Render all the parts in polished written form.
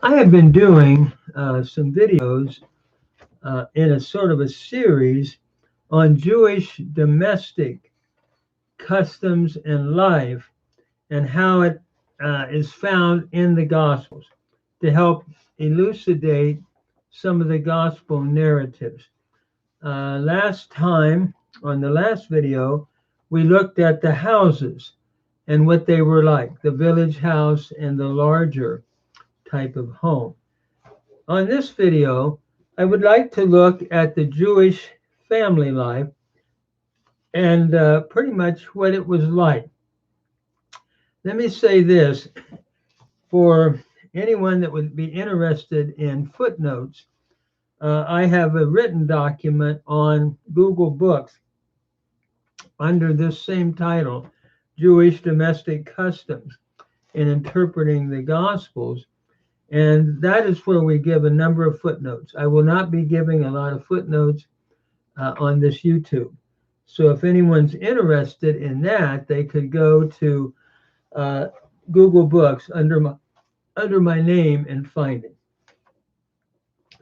I have been doing some videos in a sort of a series on Jewish domestic customs and life and how it is found in the Gospels to help elucidate some of the Gospel narratives. Last time, on the last video, we looked at the houses and what they were like, the village house and the larger type of home. On this video, I would like to look at the Jewish family life and pretty much what it was like. Let me say this for anyone that would be interested in footnotes. I have a written document on Google Books under this same title, Jewish Domestic Customs in Interpreting the Gospels. And that is where we give a number of footnotes. I will not be giving a lot of footnotes on this YouTube. So if anyone's interested in that, they could go to Google Books under my name and find it.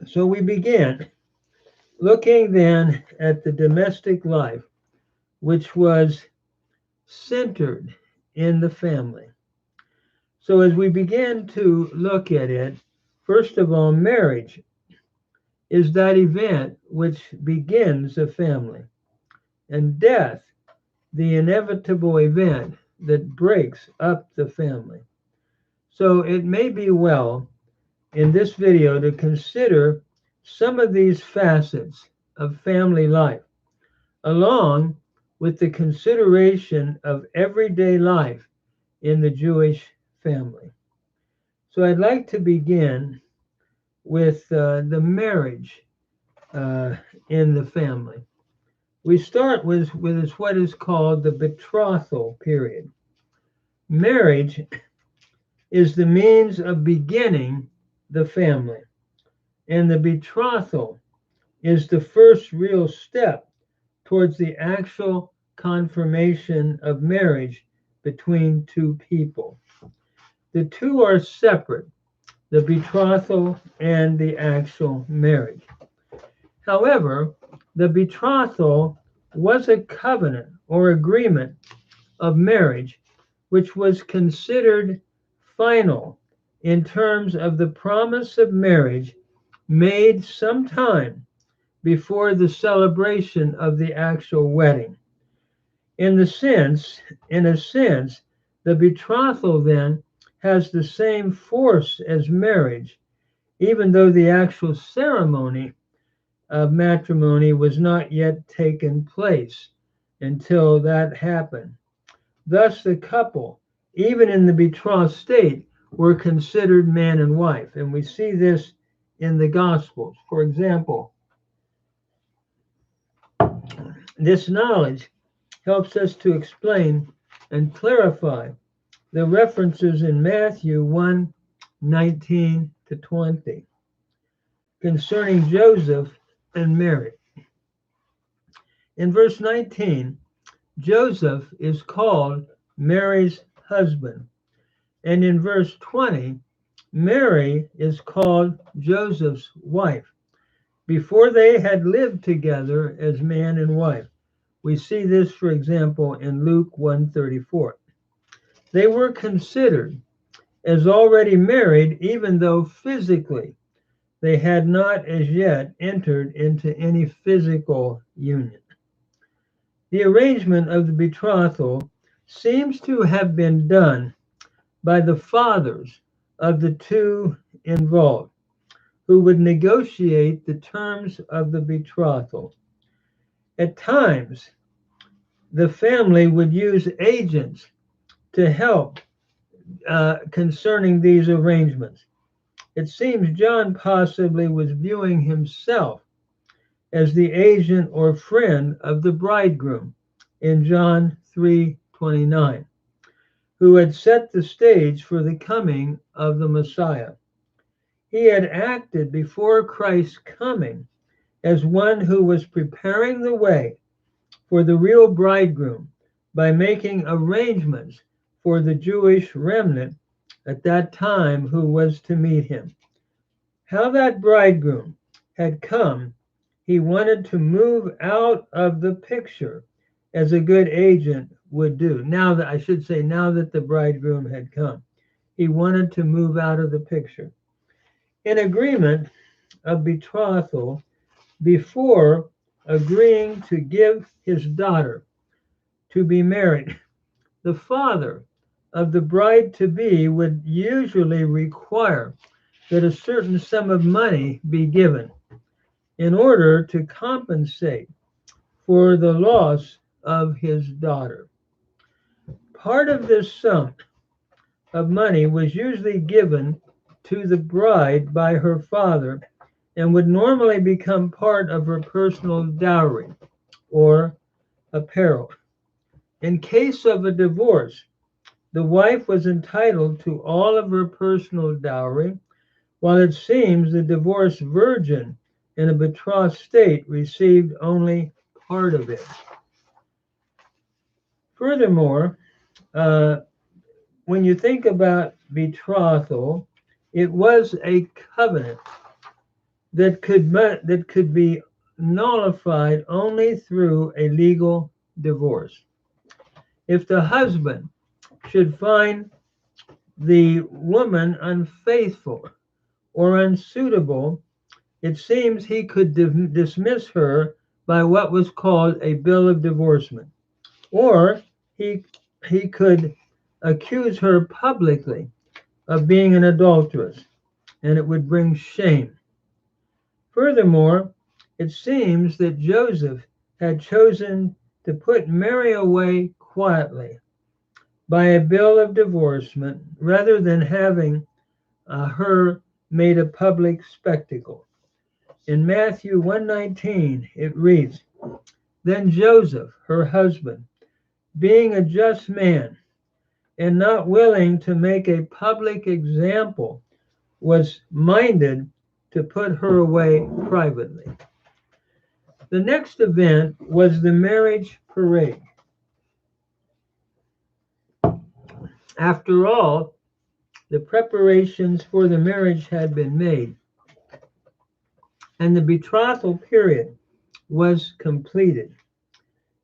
So we begin looking then at the domestic life, which was centered in the family. So as we begin to look at it, first of all, marriage is that event which begins a family, and death, the inevitable event that breaks up the family. So it may be well in this video to consider some of these facets of family life, along with the consideration of everyday life in the Jewish family. So I'd like to begin with the marriage in the family. We start with what is called the betrothal period. Marriage is the means of beginning the family, and the betrothal is the first real step towards the actual confirmation of marriage between two people. The two are separate, the betrothal and the actual marriage. However, the betrothal was a covenant or agreement of marriage which was considered final in terms of the promise of marriage made sometime before the celebration of the actual wedding. In a sense, the betrothal then has the same force as marriage, even though the actual ceremony of matrimony was not yet taken place until that happened. Thus, the couple, even in the betrothed state, were considered man and wife. And we see this in the Gospels. For example, this knowledge helps us to explain and clarify the references in Matthew 1:19-20 concerning Joseph and Mary. In verse 19, Joseph is called Mary's husband. And in verse 20, Mary is called Joseph's wife. Before they had lived together as man and wife. We see this, for example, in Luke 1:34. They were considered as already married, even though physically they had not as yet entered into any physical union. The arrangement of the betrothal seems to have been done by the fathers of the two involved, who would negotiate the terms of the betrothal. At times, the family would use agents to help concerning these arrangements. It seems John possibly was viewing himself as the agent or friend of the bridegroom in John 3:29, who had set the stage for the coming of the Messiah. He had acted before Christ's coming as one who was preparing the way for the real bridegroom by making arrangements for the Jewish remnant at that time who was to meet him. how that bridegroom had come, he wanted to move out of the picture as a good agent would do. Now that I should say, now that the bridegroom had come, he wanted to move out of the picture. In agreement of betrothal, before agreeing to give his daughter to be married, the father of the bride to be would usually require that a certain sum of money be given in order to compensate for the loss of his daughter. Part of this sum of money was usually given to the bride by her father and would normally become part of her personal dowry or apparel. In case of a divorce, the wife was entitled to all of her personal dowry, while it seems the divorced virgin in a betrothed state received only part of it. Furthermore, when you think about betrothal, it was a covenant that could be nullified only through a legal divorce. If the husband should find the woman unfaithful or unsuitable, it seems he could dismiss her by what was called a bill of divorcement, or he could accuse her publicly of being an adulteress, and it would bring shame. Furthermore, it seems that Joseph had chosen to put Mary away quietly by a bill of divorcement rather than having her made a public spectacle. In Matthew 1:19, it reads, "Then Joseph, her husband, being a just man and not willing to make a public example, was minded to put her away privately." The next event was the marriage parade. After all, the preparations for the marriage had been made, and the betrothal period was completed.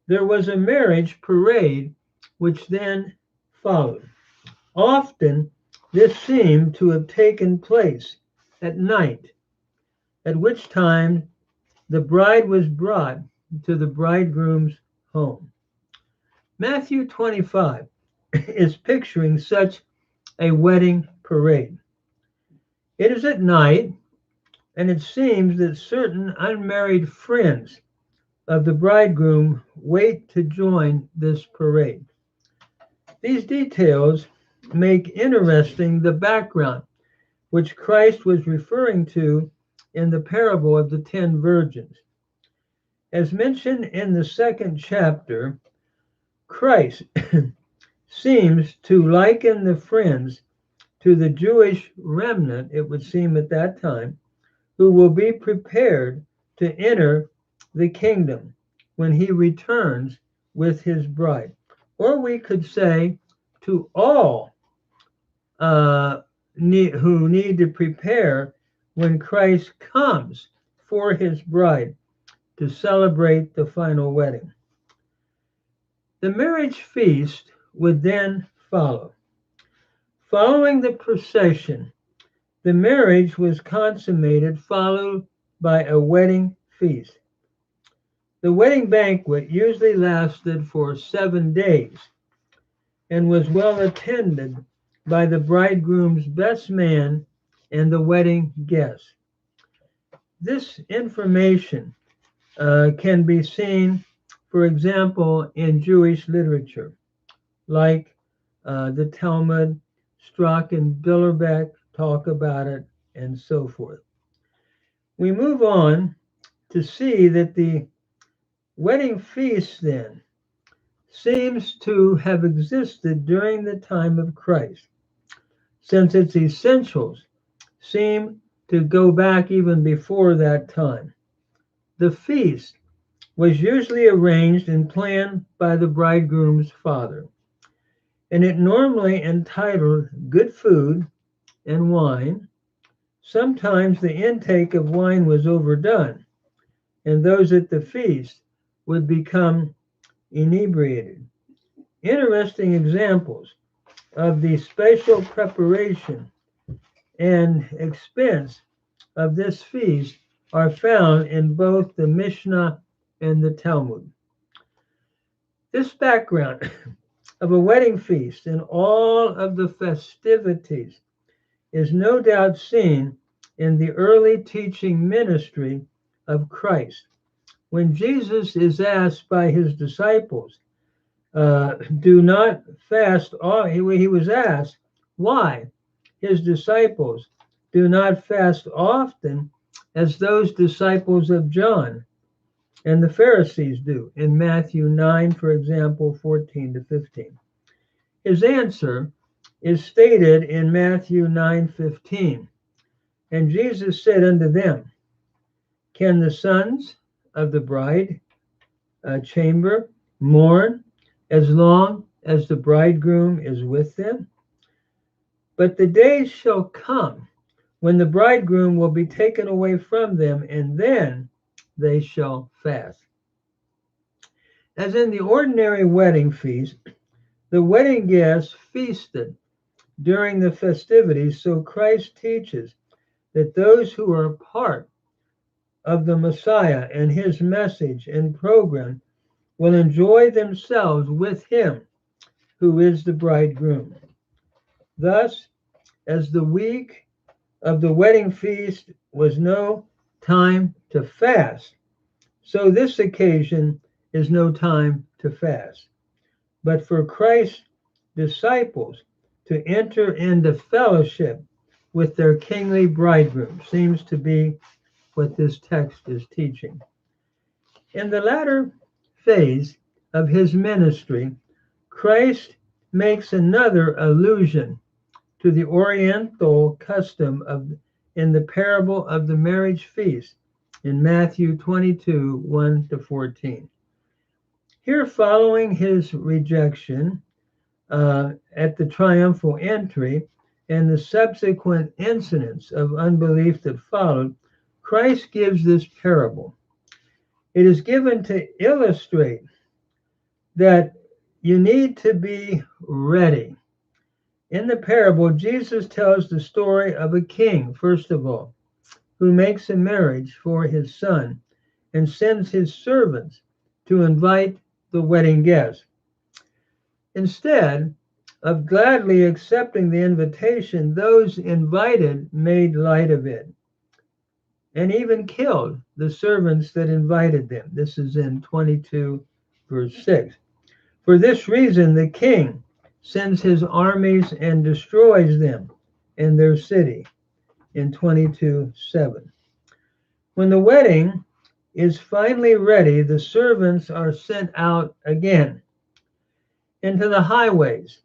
There was a marriage parade which then followed. Often this seemed to have taken place at night, at which time the bride was brought to the bridegroom's home. Matthew 25 is picturing such a wedding parade. It is at night, and it seems that certain unmarried friends of the bridegroom wait to join this parade. These details make interesting the background which Christ was referring to in the parable of the 10 virgins. As mentioned in the second chapter, Christ seems to liken the friends to the Jewish remnant, it would seem at that time, who will be prepared to enter the kingdom when he returns with his bride. Or we could say to all who need to prepare when Christ comes for his bride to celebrate the final wedding. The marriage feast would then follow. Following the procession, the marriage was consummated, followed by a wedding feast. The wedding banquet usually lasted for 7 days and was well attended by the bridegroom's best man and the wedding guests. This information can be seen, for example, in Jewish literature, like the Talmud, Strock and Billerbeck talk about it, and so forth. We move on to see that the wedding feast then seems to have existed during the time of Christ, since its essentials seem to go back even before that time. The feast was usually arranged and planned by the bridegroom's father, and it normally entitled good food and wine, Sometimes the intake of wine was overdone, and those at the feast would become inebriated. Interesting examples of the special preparation and expense of this feast are found in both the Mishnah and the Talmud. This background of a wedding feast and all of the festivities is no doubt seen in the early teaching ministry of Christ. When Jesus is asked by his disciples, do not fast, he was asked why his disciples do not fast often as those disciples of John and the Pharisees do in Matthew 9, for example, 14 to 15. His answer is stated in Matthew 9:15. And Jesus said unto them, can the sons of the bride chamber mourn as long as the bridegroom is with them? But the days shall come when the bridegroom will be taken away from them, and then they shall fast. As in the ordinary wedding feast, the wedding guests feasted during the festivities, so Christ teaches that those who are part of the Messiah and his message and program will enjoy themselves with him who is the bridegroom. Thus, as the week of the wedding feast was no time to fast, so this occasion is no time to fast. But for Christ's disciples to enter into fellowship with their kingly bridegroom seems to be what this text is teaching. In the latter phase of his ministry, Christ makes another allusion to the Oriental custom in the parable of the marriage feast in Matthew 22, 1 to 14. Here, following his rejection at the triumphal entry and the subsequent incidents of unbelief that followed, Christ gives this parable. It is given to illustrate that you need to be ready. In the parable, Jesus tells the story of a king, first of all, who makes a marriage for his son and sends his servants to invite the wedding guests. Instead of gladly accepting the invitation, those invited made light of it and even killed the servants that invited them. This is in 22, verse 6. For this reason, the king sends his armies and destroys them in their city in 22:7. When the wedding is finally ready, the servants are sent out again into the highways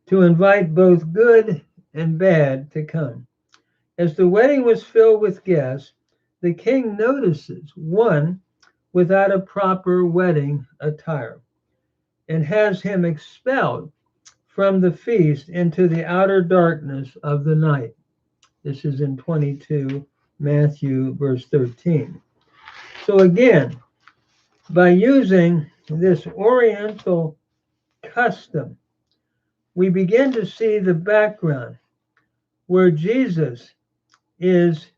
to invite both good and bad to come. As the wedding was filled with guests, the king notices one without a proper wedding attire and has him expelled from the feast into the outer darkness of the night. This is in 22 Matthew verse 13. So again, by using this Oriental custom, we begin to see the background where Jesus is,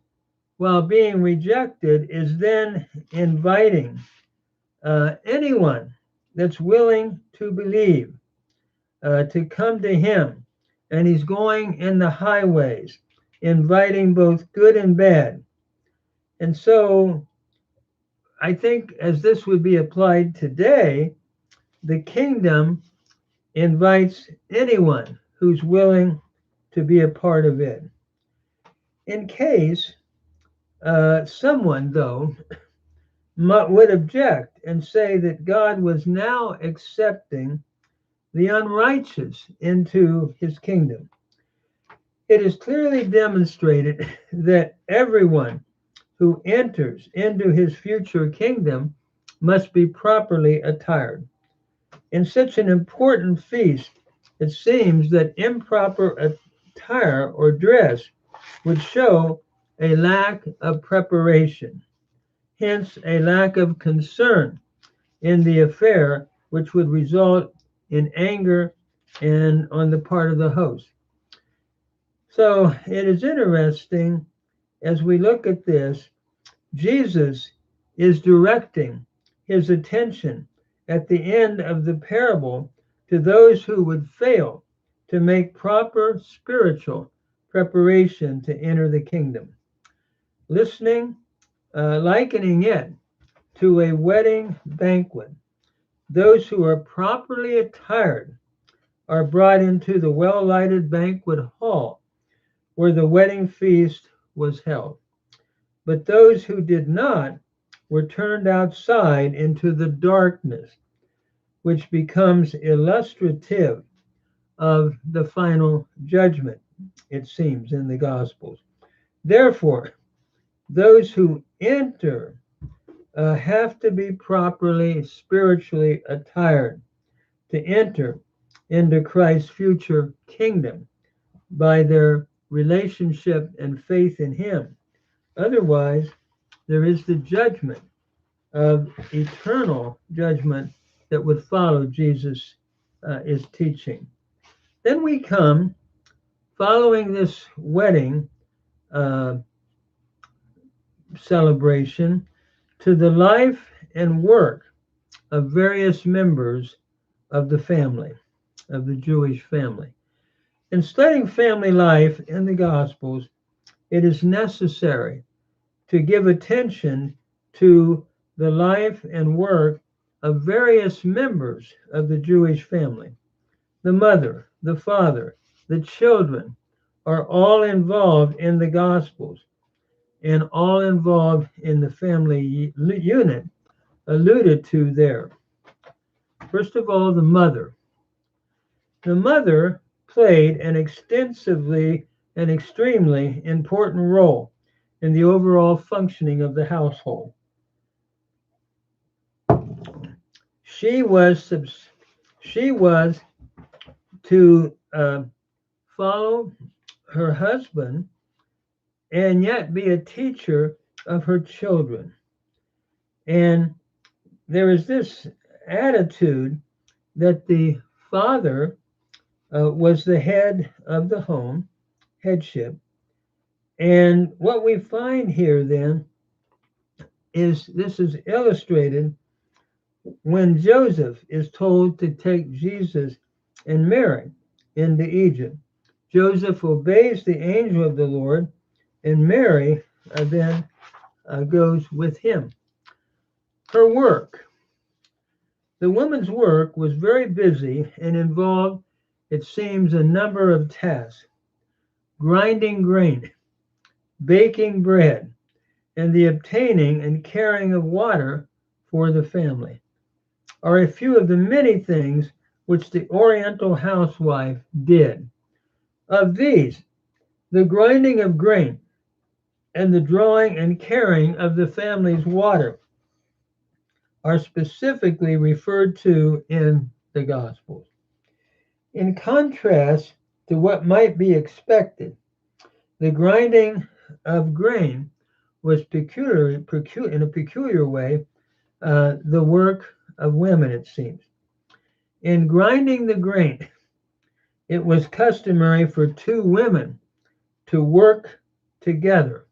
while being rejected, is then inviting anyone that's willing to believe to come to him. And he's going in the highways, inviting both good and bad. And so I think as this would be applied today, the kingdom invites anyone who's willing to be a part of it. In case someone, though, would object and say that God was now accepting the unrighteous into his kingdom, it is clearly demonstrated that everyone who enters into his future kingdom must be properly attired. In such an important feast, it seems that improper attire or dress would show a lack of preparation, hence a lack of concern in the affair, which would result in anger and on the part of the host. So it is interesting as we look at this, Jesus is directing his attention at the end of the parable to those who would fail to make proper spiritual preparation to enter the kingdom. Likening it to a wedding banquet, those who are properly attired are brought into the well-lighted banquet hall where the wedding feast was held. But those who did not were turned outside into the darkness, which becomes illustrative of the final judgment, it seems, in the Gospels. Therefore, those who enter have to be properly spiritually attired to enter into Christ's future kingdom by their relationship and faith in him. Otherwise, there is the judgment of eternal judgment that would follow Jesus is teaching. Then we come, following this wedding celebration, to the life and work of various members of the family, of the Jewish family. In studying family life in the Gospels, it is necessary to give attention to the life and work of various members of the Jewish family. The mother, the father, the children are all involved in the Gospels and all involved in the family unit alluded to there. First of all, the mother. The mother played an extensively and extremely important role in the overall functioning of the household. She was to follow her husband and yet be a teacher of her children. And there is this attitude that the father was the head of the home, headship. And what we find here then is this is illustrated when Joseph is told to take Jesus and Mary into Egypt. Joseph obeys the angel of the Lord, and Mary then goes with him. Her work. The woman's work was very busy and involved, it seems, a number of tasks: grinding grain, baking bread, and the obtaining and carrying of water for the family are a few of the many things which the Oriental housewife did. Of these, the grinding of grain and the drawing and carrying of the family's water are specifically referred to in the Gospels. In contrast to what might be expected, the grinding of grain was in a peculiar way the work of women, it seems. In grinding the grain, it was customary for two women to work together,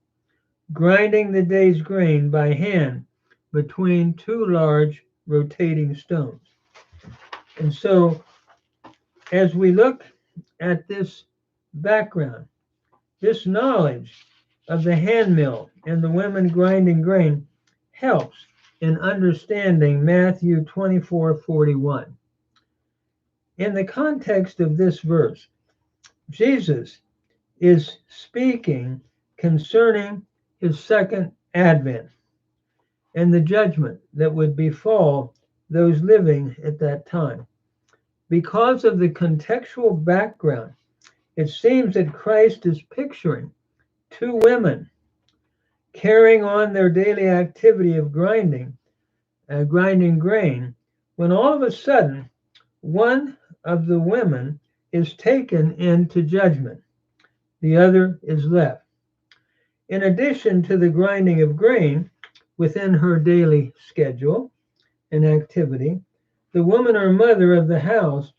grinding the day's grain by hand between two large rotating stones. And so, as we look at this background, this knowledge of the hand mill and the women grinding grain helps in understanding Matthew 24:41. In the context of this verse, Jesus is speaking concerning his second advent and the judgment that would befall those living at that time. Because of the contextual background, it seems that Christ is picturing two women carrying on their daily activity of grinding grain, when all of a sudden one of the women is taken into judgment, the other is left. In addition to the grinding of grain within her daily schedule and activity, the woman or mother of the house,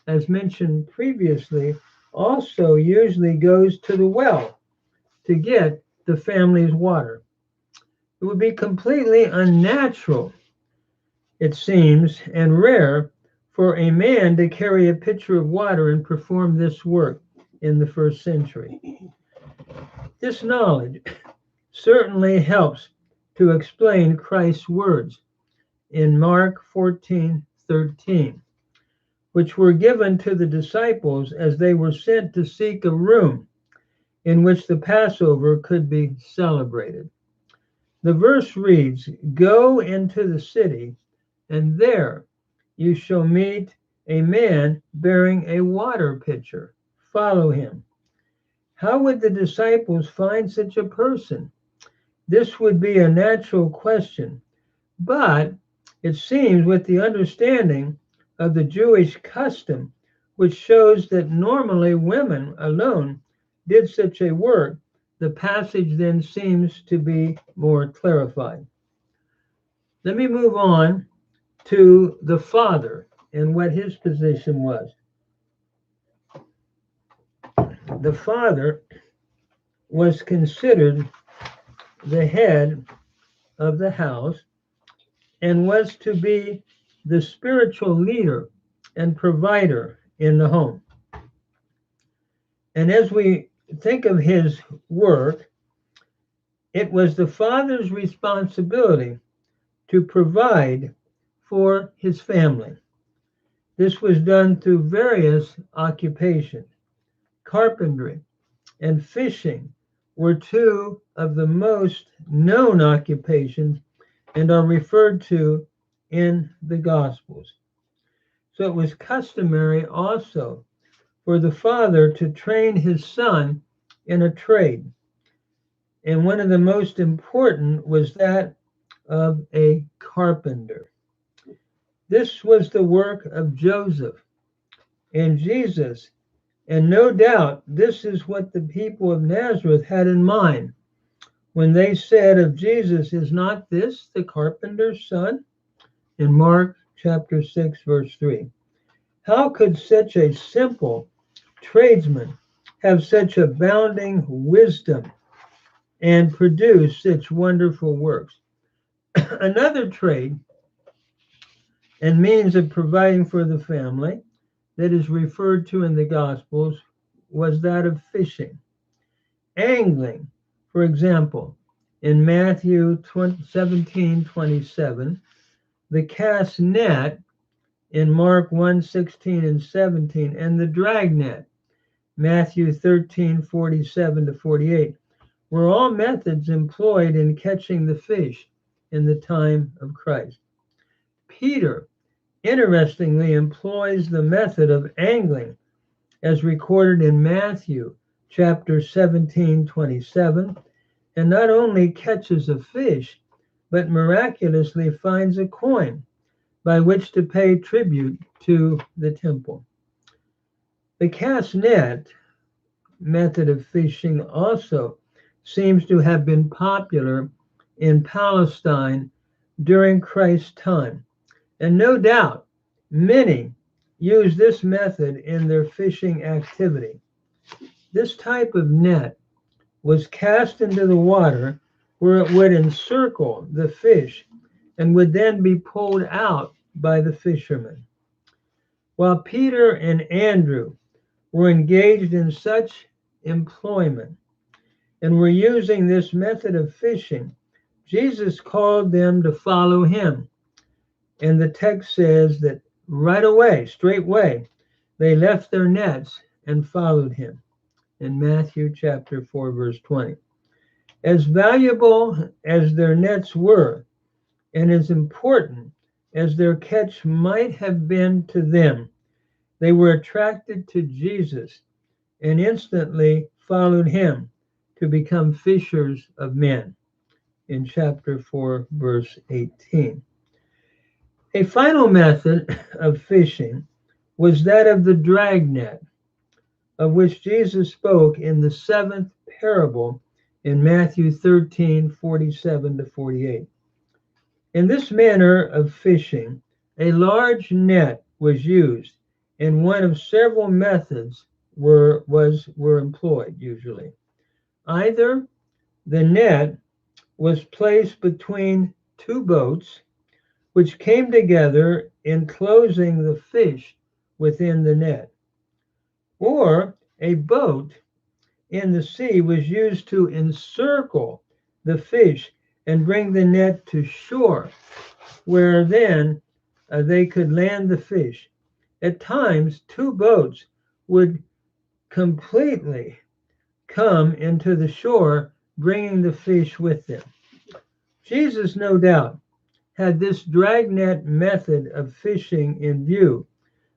as mentioned previously, also usually goes to the well to get the family's water. It would be completely unnatural, it seems, and rare for a man to carry a pitcher of water and perform this work in the first century. This knowledge certainly helps to explain Christ's words in Mark 14:13, which were given to the disciples as they were sent to seek a room in which the Passover could be celebrated. The verse reads, "Go into the city, and there you shall meet a man bearing a water pitcher. Follow him." How would the disciples find such a person? This would be a natural question, but it seems with the understanding of the Jewish custom, which shows that normally women alone did such a work, the passage then seems to be more clarified. Let me move on to the father and what his position was. The father was considered the head of the house and was to be the spiritual leader and provider in the home. And as we think of his work, it was the father's responsibility to provide for his family. This was done through various occupations. Carpentry and fishing were two of the most known occupations and are referred to in the Gospels. So it was customary also for the father to train his son in a trade. And one of the most important was that of a carpenter. This was the work of Joseph and Jesus, and no doubt this is what the people of Nazareth had in mind when they said of Jesus, "Is not this the carpenter's son?" in Mark chapter 6, verse 3. How could such a simple tradesman have such abounding wisdom and produce such wonderful works? Another trade and means of providing for the family that is referred to in the Gospels was that of fishing. Angling, for example, in Matthew 17:27, the cast net in Mark 1:16 and 17, and the drag net, Matthew 13:47-48, were all methods employed in catching the fish in the time of Christ. Peter, interestingly, employs the method of angling as recorded in Matthew chapter 17:27, and not only catches a fish, but miraculously finds a coin by which to pay tribute to the temple. The cast net method of fishing also seems to have been popular in Palestine during Christ's time, and no doubt many use this method in their fishing activity. This type of net was cast into the water where it would encircle the fish and would then be pulled out by the fishermen. While Peter and Andrew were engaged in such employment and were using this method of fishing, Jesus called them to follow him. And the text says that right away, straightway, they left their nets and followed him in Matthew chapter 4, verse 20. As valuable as their nets were, and as important as their catch might have been to them, they were attracted to Jesus and instantly followed him to become fishers of men in chapter 4, verse 18. A final method of fishing was that of the dragnet, of which Jesus spoke in the seventh parable in Matthew 13:47 to 48. In this manner of fishing, a large net was used, and one of several methods were employed usually. Either the net was placed between two boats, which came together enclosing the fish within the net, or a boat in the sea was used to encircle the fish and bring the net to shore, where then they could land the fish. At times, two boats would completely come into the shore, bringing the fish with them. Jesus, no doubt, had this dragnet method of fishing in view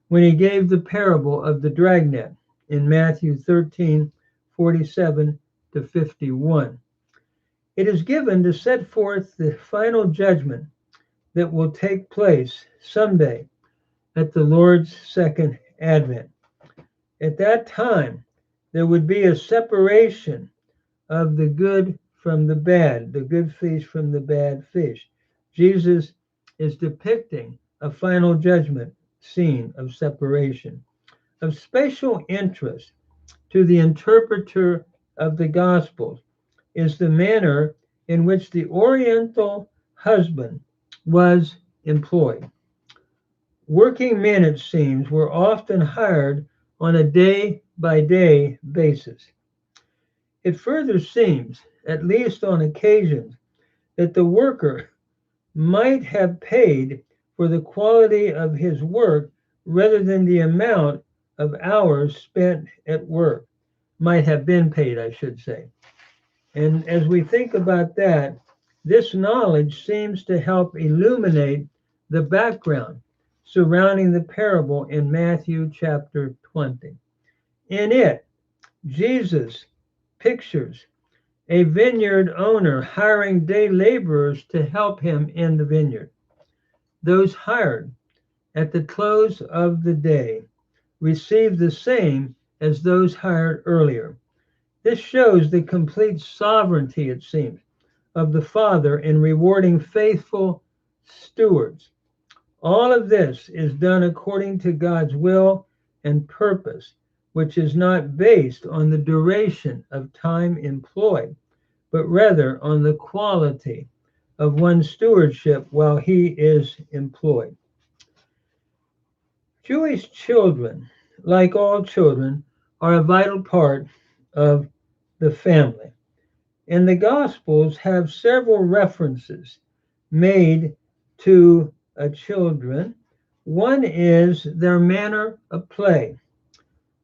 when he gave the parable of the dragnet in Matthew 13:47 to 51. It is given to set forth the final judgment that will take place someday at the Lord's second advent. At that time, there would be a separation of the good from the bad, the good fish from the bad fish. Jesus is depicting a final judgment scene of separation. Of special interest to the interpreter of the Gospels is the manner in which the Oriental husband was employed. Working men, it seems, were often hired on a day-by-day basis. It further seems, at least on occasions, that the worker might have paid for the quality of his work rather than the amount of hours spent at work. Might have been paid, I should say. And as we think about that, this knowledge seems to help illuminate the background surrounding the parable in Matthew chapter 20. In it, Jesus pictures a vineyard owner hiring day laborers to help him in the vineyard. Those hired at the close of the day receive the same as those hired earlier. This shows the complete sovereignty, it seems, of the Father in rewarding faithful stewards. All of this is done according to God's will and purpose, which is not based on the duration of time employed, but rather on the quality of one's stewardship while he is employed. Jewish children, like all children, are a vital part of the family. And the Gospels have several references made to children. One is their manner of play.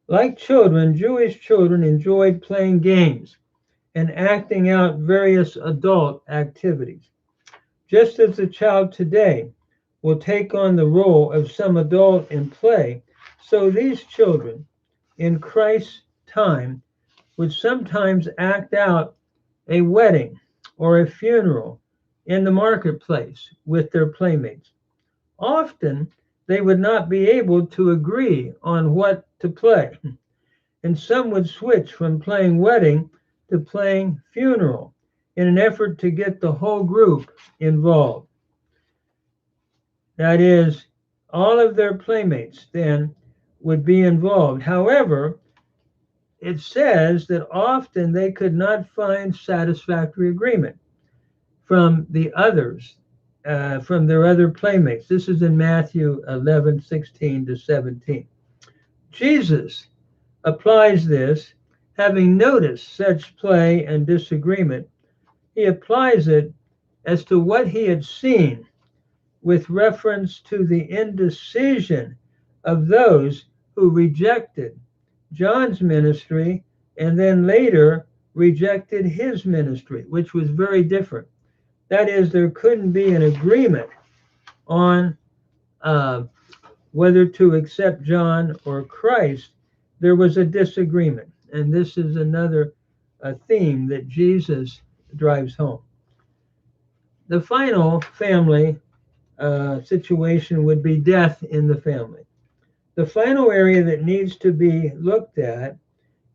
Like children, Jewish children enjoyed playing games and acting out various adult activities. Just as the child today will take on the role of some adult in play, so these children in Christ's time would sometimes act out a wedding or a funeral in the marketplace with their playmates. Often they would not be able to agree on what to play, and some would switch from playing wedding to playing funeral in an effort to get the whole group involved. That is, all of their playmates then would be involved. However, it says that often they could not find satisfactory agreement from the others, from their other playmates. This is in Matthew 11:16 to 17. Jesus applies this, having noticed such play and disagreement. He applies it as to what he had seen with reference to the indecision of those who rejected John's ministry and then later rejected his ministry, which was very different. That is, there couldn't be an agreement on whether to accept John or Christ. There was a disagreement. And this is another theme that Jesus drives home. The final family situation would be death in the family. The final area that needs to be looked at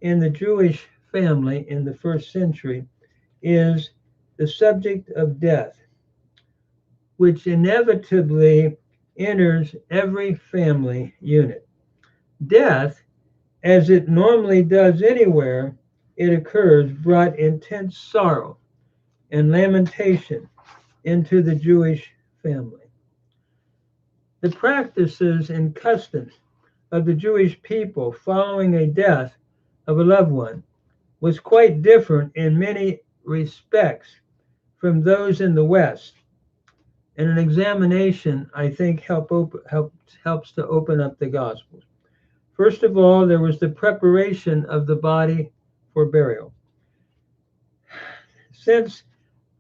in the Jewish family in the first century is the subject of death, which inevitably enters every family unit. Death, as it normally does anywhere it occurs, brought intense sorrow and lamentation into the Jewish family. The practices and customs of the Jewish people following a death of a loved one was quite different in many respects from those in the West. And an examination, I think, helps to open up the Gospels. First of all, there was the preparation of the body for burial. Since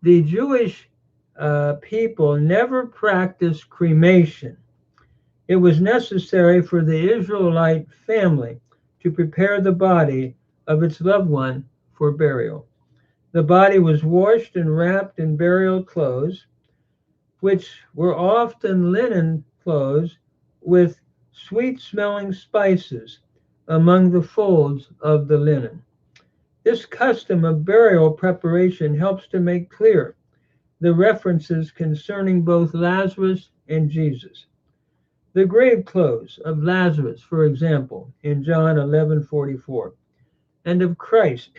the Jewish people never practiced cremation, it was necessary for the Israelite family to prepare the body of its loved one for burial. The body was washed and wrapped in burial clothes, which were often linen clothes with sweet-smelling spices among the folds of the linen. This custom of burial preparation helps to make clear the references concerning both Lazarus and Jesus. The grave clothes of Lazarus, for example, in John 11:44, and of Christ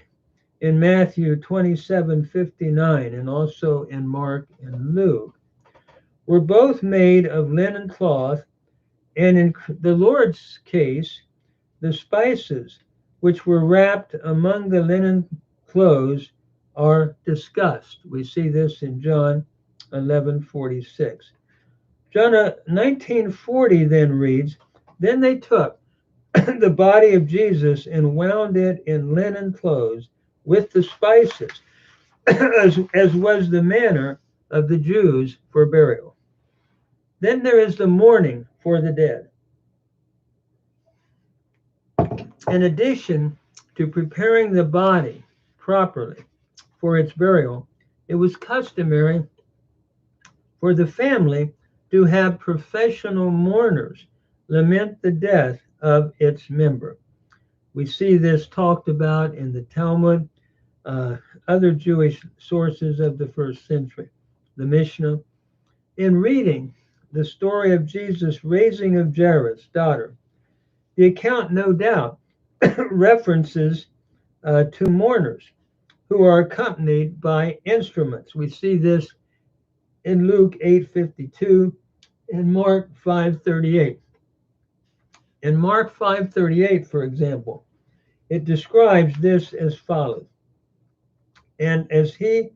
in Matthew 27:59, and also in Mark and Luke, were both made of linen cloth, and in the Lord's case, the spices which were wrapped among the linen clothes are discussed. We see this in John 11:46. John 19:40 then reads, "Then they took the body of Jesus and wound it in linen clothes with the spices, as was the manner of the Jews for burial." Then there is the mourning for the dead. In addition to preparing the body properly for its burial, it was customary for the family to have professional mourners lament the death of its member. We see this talked about in the Talmud, other Jewish sources of the first century, the Mishnah. In reading the story of Jesus' raising of Jairus' daughter, the account no doubt references to mourners who are accompanied by instruments. We see this in Luke 8:52 and Mark 5:38. In Mark 5:38, for example, it describes this as follows. And as he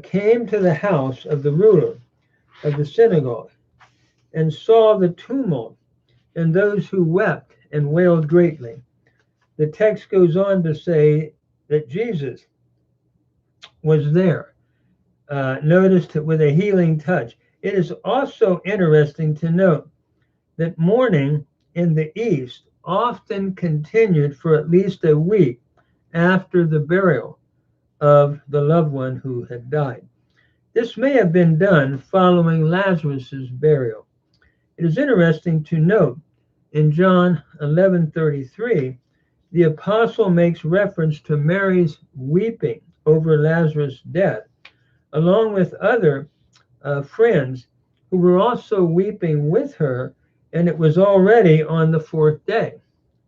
came to the house of the ruler of the synagogue and saw the tumult and those who wept and wailed greatly, the text goes on to say that Jesus was there, noticed with a healing touch. It is also interesting to note that mourning in the East often continued for at least a week after the burial of the loved one who had died. This may have been done following Lazarus's burial. It is interesting to note in John 11:33, the apostle makes reference to Mary's weeping over Lazarus' death, along with other friends who were also weeping with her, and it was already on the fourth day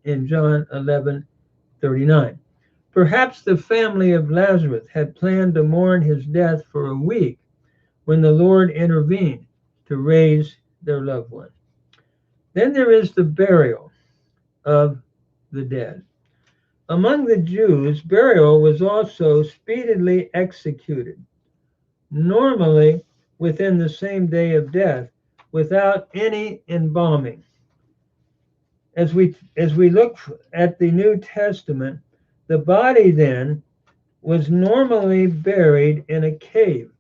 in John 11:39. Perhaps the family of Lazarus had planned to mourn his death for a week when the Lord intervened to raise their loved one. Then there is the burial of the dead. Among the Jews, burial was also speedily executed, normally within the same day of death, without any embalming. As we look at the New Testament, the body then was normally buried in a cave,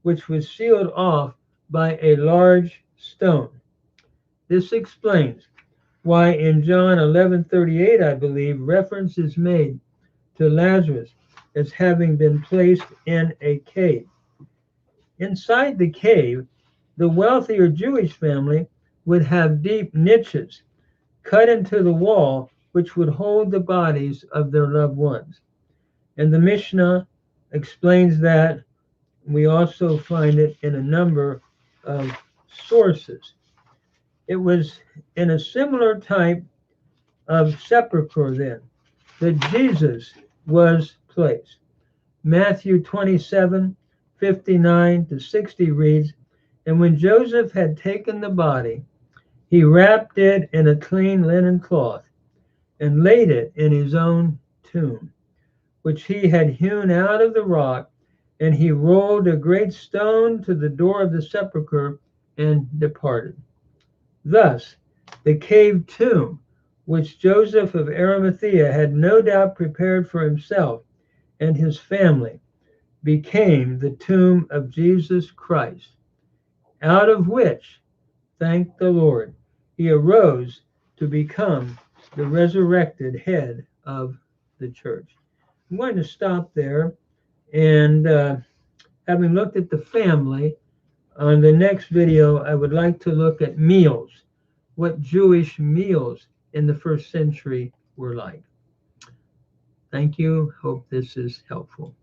which was sealed off by a large stone. This explains why in John 11:38, I believe, reference is made to Lazarus as having been placed in a cave. Inside the cave, the wealthier Jewish family would have deep niches cut into the wall which would hold the bodies of their loved ones. And the Mishnah explains that. We also find it in a number of sources. It was in a similar type of sepulchre then that Jesus was placed. Matthew 27:59 to 60 reads, "And when Joseph had taken the body, he wrapped it in a clean linen cloth and laid it in his own tomb, which he had hewn out of the rock, and he rolled a great stone to the door of the sepulchre and departed." Thus, the cave tomb, which Joseph of Arimathea had no doubt prepared for himself and his family, became the tomb of Jesus Christ, out of which, thank the Lord, he arose to become the resurrected head of the church. I'm going to stop there, and having looked at the family, on the next video, I would like to look at meals, what Jewish meals in the first century were like. Thank you. Hope this is helpful.